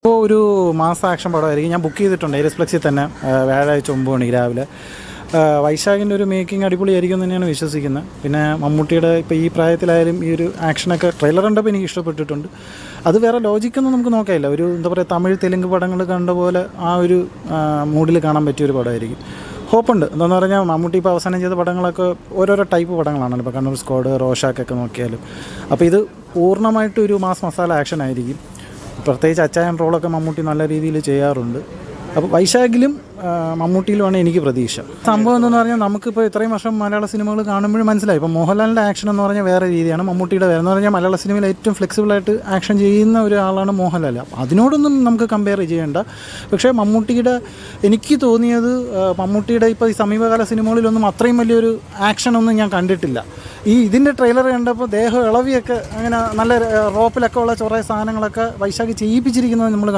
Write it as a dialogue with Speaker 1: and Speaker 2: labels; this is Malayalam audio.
Speaker 1: ഇപ്പോൾ ഒരു മാസം ആക്ഷൻ പടമായിരിക്കും. ഞാൻ ബുക്ക് ചെയ്തിട്ടുണ്ട് എയർപ്ലക്സിൽ തന്നെ വ്യാഴാഴ്ച 9 മണിക്ക് രാവിലെ. വൈശാഖിൻ്റെ ഒരു മേക്കിംഗ് അടിപൊളിയായിരിക്കും എന്ന് തന്നെയാണ് വിശ്വസിക്കുന്നത്. പിന്നെ മമ്മൂട്ടിയുടെ ഇപ്പോൾ ഈ പ്രായത്തിലായാലും ഈ ഒരു ആക്ഷനൊക്കെ ട്രെയിലർ കണ്ടപ്പോൾ എനിക്ക് ഇഷ്ടപ്പെട്ടിട്ടുണ്ട്. അത് വേറെ ലോജിക്കൊന്നും നമുക്ക് നോക്കാനില്ല. ഒരു എന്താ പറയുക, തമിഴ് തെലുങ്ക് പടങ്ങൾ കണ്ട പോലെ ആ ഒരു മൂഡിൽ കാണാൻ പറ്റിയൊരു പടമായിരിക്കും. ഹോപ്പുണ്ട്. എന്താണെന്ന് പറഞ്ഞാൽ മമ്മൂട്ടി ഇപ്പോൾ അവസാനം ചെയ്ത പടങ്ങളൊക്കെ ഓരോരോ ടൈപ്പ് പടങ്ങളാണല്ലോ. ഇപ്പോൾ കണ്ണൂർ സ്ക്വാഡ്, റോഷാക്കൊക്കെ നോക്കിയാലും. അപ്പോൾ ഇത് പൂർണ്ണമായിട്ട് ഒരു മാസ് മസാല ആക്ഷൻ ആയിരിക്കും. പ്രത്യേകിച്ച് അച്ചായൻ റോളൊക്കെ മമ്മൂട്ടി നല്ല രീതിയിൽ ചെയ്യാറുണ്ട്. അപ്പോൾ വൈശാഖിലും മമ്മൂട്ടിയിലുമാണ് എനിക്ക് പ്രതീക്ഷ. സംഭവം എന്തെന്ന് പറഞ്ഞാൽ നമുക്കിപ്പോൾ ഇത്രയും വർഷം മലയാള സിനിമകൾ കാണുമ്പോഴും മനസ്സിലായി. ഇപ്പോൾ മോഹൻലാലിൻ്റെ ആക്ഷൻ എന്ന് പറഞ്ഞാൽ വേറെ രീതിയാണ്, മമ്മൂട്ടിയുടെ വേറെ എന്ന് പറഞ്ഞാൽ മലയാള സിനിമയിൽ ഏറ്റവും ഫ്ലെക്സിബിളായിട്ട് ആക്ഷൻ ചെയ്യുന്ന ഒരാളാണ് മോഹൻലാൽ. അതിനോടൊന്നും നമുക്ക് കമ്പയർ ചെയ്യേണ്ട. പക്ഷേ മമ്മൂട്ടിയുടെ എനിക്ക് തോന്നിയത് മമ്മൂട്ടിയുടെ ഇപ്പോൾ ഈ സമീപകാല സിനിമകളിലൊന്നും അത്രയും വലിയൊരു ആക്ഷനൊന്നും ഞാൻ കണ്ടിട്ടില്ല. ഇതിൻ്റെ ട്രെയിലർ കണ്ടപ്പോൾ ദേഹം ഇളവിയൊക്കെ അങ്ങനെ നല്ല റോപ്പിലൊക്കെ ഉള്ള കുറേ സാധനങ്ങളൊക്കെ വൈശാഖ് ചെയ്യിപ്പിച്ചിരിക്കുന്നത് നമ്മൾ